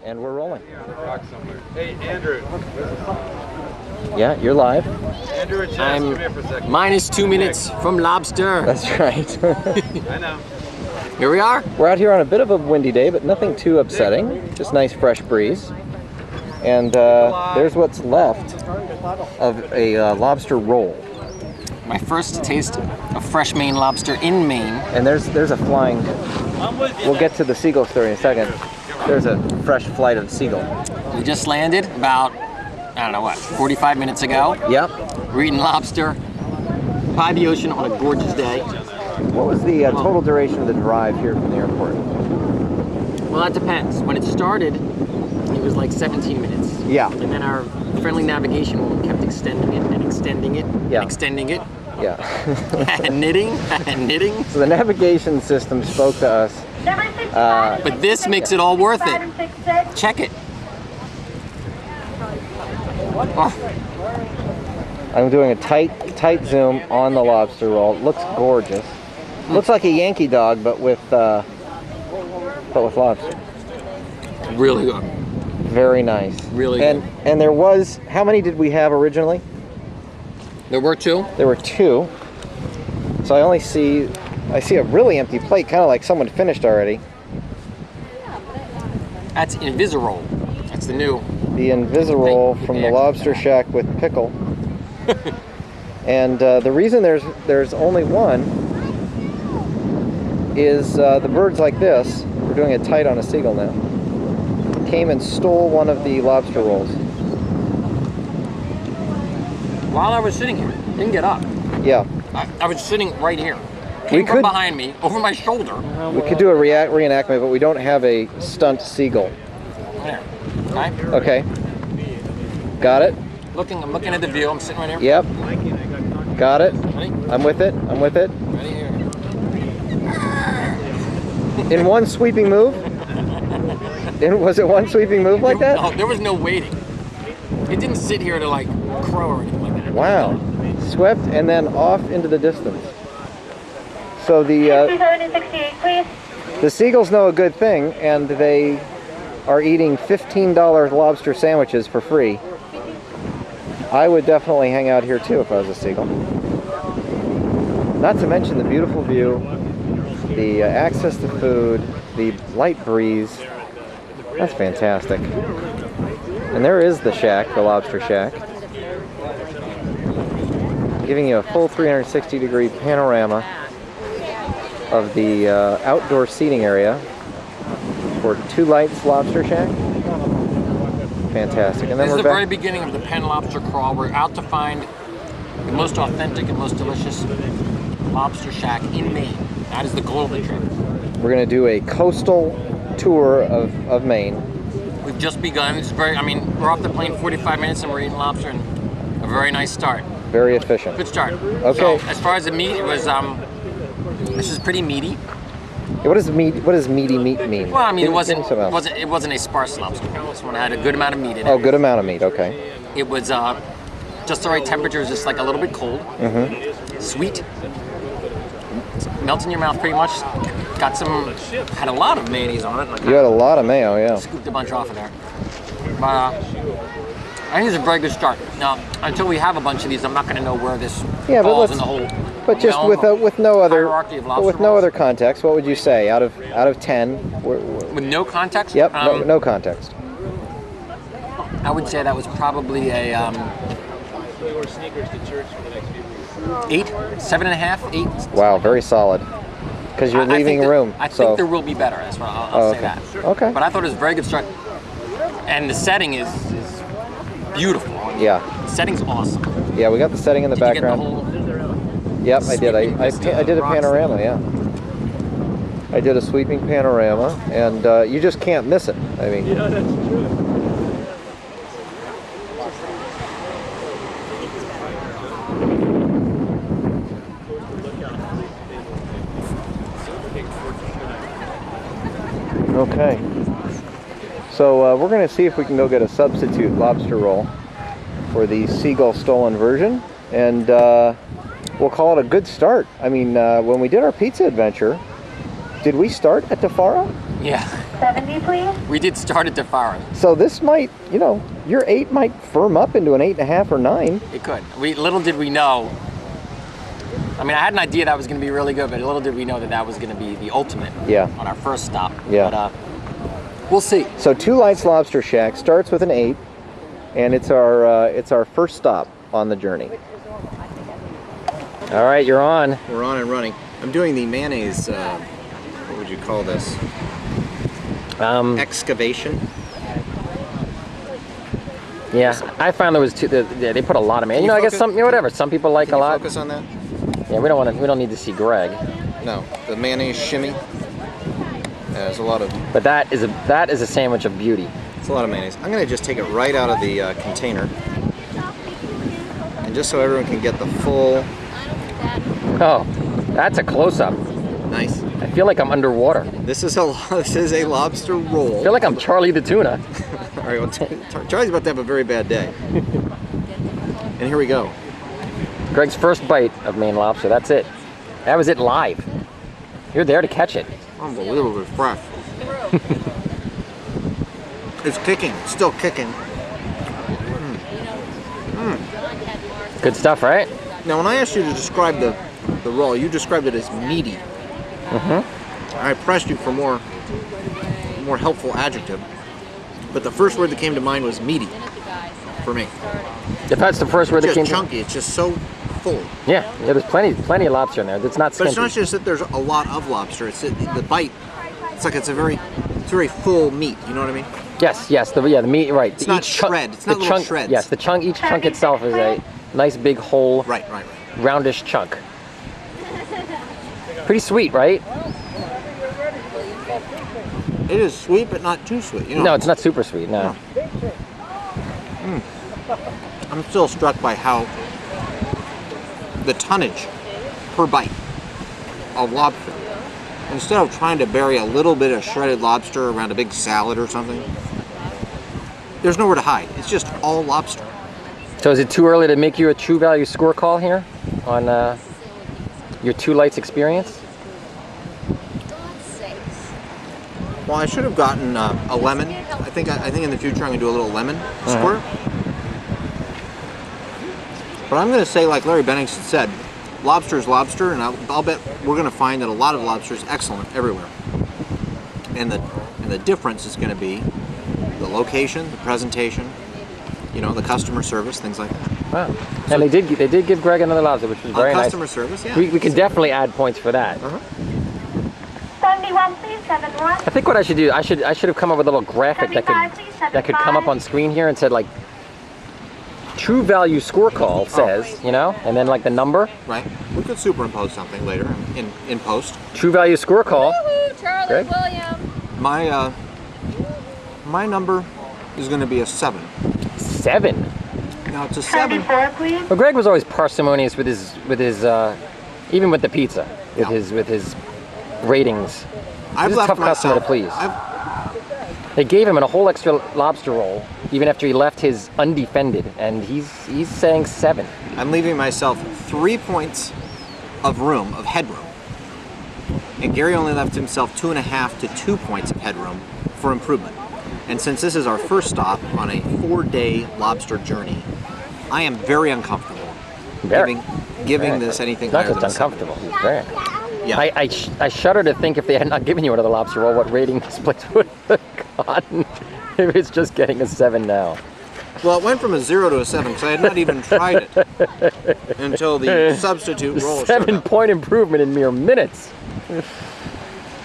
And we're rolling. Hey, Andrew. Yeah, you're live. Andrew, a chance. Come here for a second. Minus 2 minutes from lobster. That's right. I know. Here we are. We're out here on a bit of a windy day, but nothing too upsetting. Just nice fresh breeze. And there's what's left of a lobster roll. My first taste of fresh Maine lobster in Maine. And there's a flying. We'll get to the seagull story in a second. There's a fresh flight of seagull. We just landed about, I don't know what, 45 minutes ago. Yep. We're eating lobster by the ocean on a gorgeous day. What was the total duration of the drive here from the airport? Well, that depends. When it started, it was like 17 minutes. Yeah. And then our friendly navigation woman kept extending it and extending it and extending it. Yeah. and knitting and knitting. So the navigation system spoke to us. But this makes it all worth it. Check it. Oh. I'm doing a tight zoom on the lobster roll. It looks gorgeous. Looks like a Yankee dog, but with lobster. Really good. Very nice. Really good. And there was, how many did we have originally? There were two. There were two. So I see a really empty plate, kind of like someone finished already. That's Invisiroll. That's the new. The Invisiroll from the Lobster Shack with pickle. And the reason there's only one is the birds like this, we're doing it tight on a seagull now, came and stole one of the lobster rolls. While I was sitting here, didn't get up. Yeah. I was sitting right here. Came from behind me, over my shoulder. We could do a reenactment, but we don't have a stunt seagull. There. Okay. Okay. Got it? I'm looking at the view. I'm sitting right here. Yep. Got it. Ready? I'm with it. Ready here. In one sweeping move? Was it one sweeping move like that? No, there was no waiting. It didn't sit here to like crow or anything like that. Wow. Swept and then off into the distance. So the seagulls know a good thing, and they are eating $15 lobster sandwiches for free. I would definitely hang out here too if I was a seagull. Not to mention the beautiful view, the access to food, the light breeze. That's fantastic. And there is the shack, the Lobster Shack, giving you a full 360-degree panorama of the outdoor seating area for Two Lights Lobster Shack. Fantastic. And then this is the back. very beginning of the Penn Lobster Crawl. We're out to find the most authentic and most delicious lobster shack in Maine. That is the goal of the trip. We're going to do a coastal tour of Maine. We've just begun. It's we're off the plane 45 minutes and we're eating lobster, and a very nice start. Very efficient. Good start. Okay. So, as far as the meat, it was, this is pretty meaty. What does meaty meat mean? Well, I mean, it wasn't a sparse lobster. This one had a good amount of meat in it. Oh, good amount of meat. Okay. It was just the right temperature. It was just like a little bit cold. Mm-hmm. Sweet. Melts in your mouth pretty much. Had a lot of mayonnaise on it. You had a lot of mayo, yeah. Scooped a bunch off of there. But I think it's a very good start. Now, until we have a bunch of these, I'm not going to know where this falls in the whole. But just with no other context, what would you say out of 10? With no context? Yep, no context. I would say that was probably a 8, 7.5, 8. Wow, very solid. Because you're leaving room. I think there will be better. That's what I'll say that. Okay. But I thought it was a very good start, and the setting is beautiful. Yeah. The setting's awesome. Yeah, we got the setting in the background. Yep, I did. I did a panorama, yeah. I did a sweeping panorama, and you just can't miss it. I mean. Yeah, that's true. Okay. So we're going to see if we can go get a substitute lobster roll for the seagull stolen version, and we'll call it a good start. I mean, when we did our pizza adventure, did we start at Tafaro? Yeah. 70, please. We did start at Defara. So this might, you know, your 8 might firm up into an 8.5 or 9. It could. Little did we know. I mean, I had an idea that was going to be really good, but little did we know that that was going to be the ultimate. Yeah. On our first stop. Yeah. But we'll see. So Two Lights Lobster Shack starts with an 8, and it's our first stop on the journey. All right, you're on. We're on and running. I'm doing the mayonnaise. What would you call this? Excavation. Yeah, I found there was they put a lot of mayonnaise. You know, I guess some, whatever. Some people like a lot. Focus on that. Yeah, we don't need to see Greg. No, the mayonnaise shimmy. There's a lot of. But that is a sandwich of beauty. It's a lot of mayonnaise. I'm gonna just take it right out of the container, and just so everyone can get the full. Oh, that's a close-up. Nice. I feel like I'm underwater. This is a lobster roll. I feel like I'm Charlie the tuna. All right, well, Charlie's about to have a very bad day. And here we go. Greg's first bite of Maine lobster. That's it. That was it live. You're there to catch it. Unbelievably fresh. It's kicking. It's still kicking. Good stuff, right? Now, when I asked you to describe the roll, you described it as meaty. I pressed you for more helpful adjective, but the first word that came to mind was meaty for me. If that's the first word that came to chunky. It's just so full. Yeah, there's plenty of lobster in there. It's not skimpy. But it's not just that there's a lot of lobster. It's the bite. It's like it's very full meat. You know what I mean? Yes. The meat. Right. It's not shred. It's not little shreds. Yes, each chunk itself is a nice big whole. Right. Roundish chunk. Pretty sweet, right? It is sweet, but not too sweet. You know? No, it's not super sweet. No. I'm still struck by how the tonnage per bite of lobster. Instead of trying to bury a little bit of shredded lobster around a big salad or something, there's nowhere to hide. It's just all lobster. So is it too early to make you a true value score call here on your Two Lights experience? Well, I should have gotten a lemon. I think in the future I'm gonna do a little lemon squirt. But I'm gonna say, like Larry Bennington said, lobster is lobster, and I'll bet we're gonna find that a lot of lobster is excellent everywhere. And the difference is gonna be the location, the presentation, you know, the customer service, things like that. Wow. So, and they did give Greg another lobster, which was very nice. Customer service, yeah. We can definitely add points for that. 71, please, 71. I think what I should do, I should have come up with a little graphic that could come up on screen here and said like true value score call says, you know, and then like the number. Right. We could superimpose something later in post. True value score call. Woohoo, Charlie Greg? William. My number is going to be a 7. 7. Now it's a 7. 74, please. Well, Greg was always parsimonious with his even with the pizza, with his ratings. He's a tough customer to please. They gave him a whole extra lobster roll, even after he left his undefended, and he's saying 7. I'm leaving myself 3 points of headroom. And Gary only left himself 2.5 to 2 points of headroom for improvement. And since this is our first stop on a 4-day lobster journey, I am very uncomfortable giving this anything higher than a 7. Not just uncomfortable, he's very uncomfortable. Yeah. I shudder to think if they had not given you another lobster roll, what rating this place would have gotten if it's just getting a 7 now. Well, it went from a 0 to a 7 because I had not even tried it until the substitute roll showed up. 7-point improvement in mere minutes. You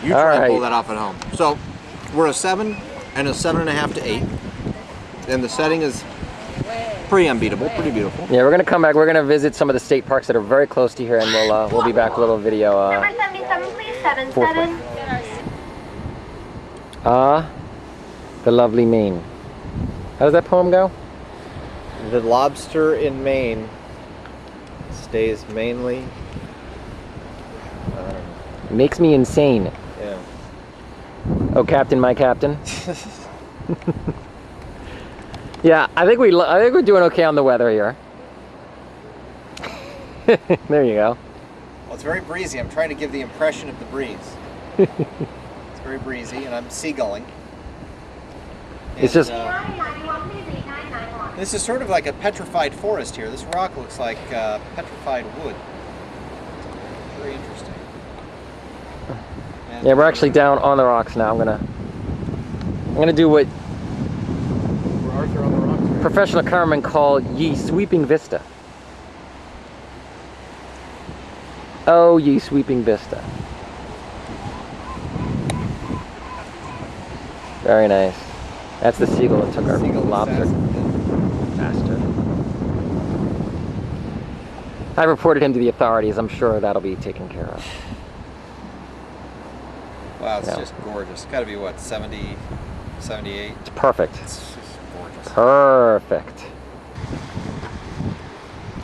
try and pull that off at home. So we're a 7 and a 7.5 to 8, and the setting is pretty unbeatable, pretty beautiful. Yeah, we're gonna come back. We're gonna visit some of the state parks that are very close to here, and we'll be back with a little video. Number 77, please, 77. The lovely Maine. How does that poem go? The lobster in Maine stays mainly. Makes me insane. Yeah. Oh, Captain, my Captain. Yeah, I think we're doing okay on the weather here. There you go. Well, it's very breezy. I'm trying to give the impression of the breeze. It's very breezy, and I'm seagulling. It's just... this is sort of like a petrified forest here. This rock looks like petrified wood. Very interesting. And yeah, we're actually down on the rocks now. I'm gonna do what Arthur on the rocks, right? professional cameramen call ye sweeping vista. Oh, ye sweeping vista. Very nice. That's the seagull that took our lobster. Bastard. I reported him to the authorities. I'm sure that'll be taken care of. Wow, it's just gorgeous. Got to be what, 70, 78? It's perfect. It's just gorgeous. Perfect.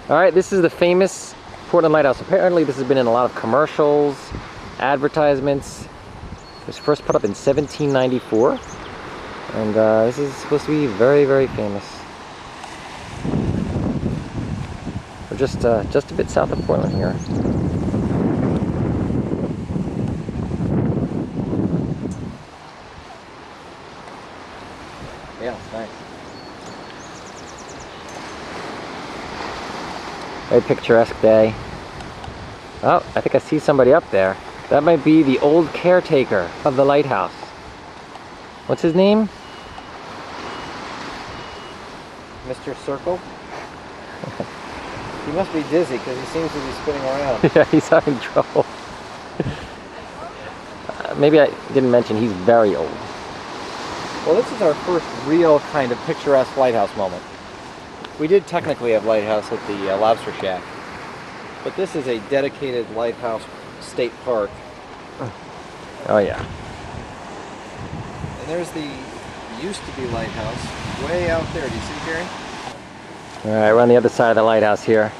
All right, this is the famous Portland Lighthouse. Apparently this has been in a lot of commercials, advertisements. It was first put up in 1794. And this is supposed to be very, very famous. We're just a bit south of Portland here. Yeah, it's nice. Very picturesque day. Oh, I think I see somebody up there. That might be the old caretaker of the lighthouse. What's his name? Mr. Circle? He must be dizzy because he seems to be spinning around. Yeah, he's having trouble. Maybe I didn't mention he's very old. Well, this is our first real kind of picturesque lighthouse moment. We did technically have lighthouse at the Lobster Shack, but this is a dedicated lighthouse state park. Oh yeah. And there's the used to be lighthouse way out there. Do you see, Gary? All right, we're on the other side of the lighthouse here.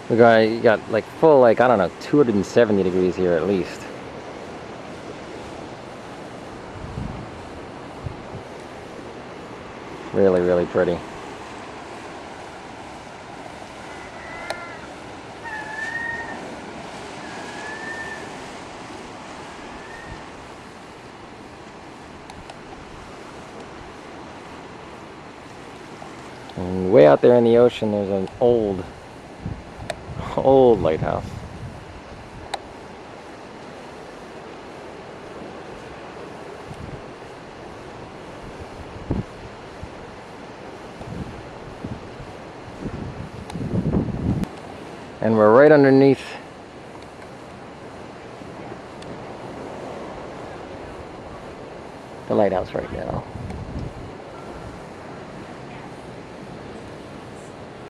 You got like full, like, I don't know, 270 degrees here at least. Really, really pretty. And way out there in the ocean, there's an old lighthouse. And we're right underneath the lighthouse right now.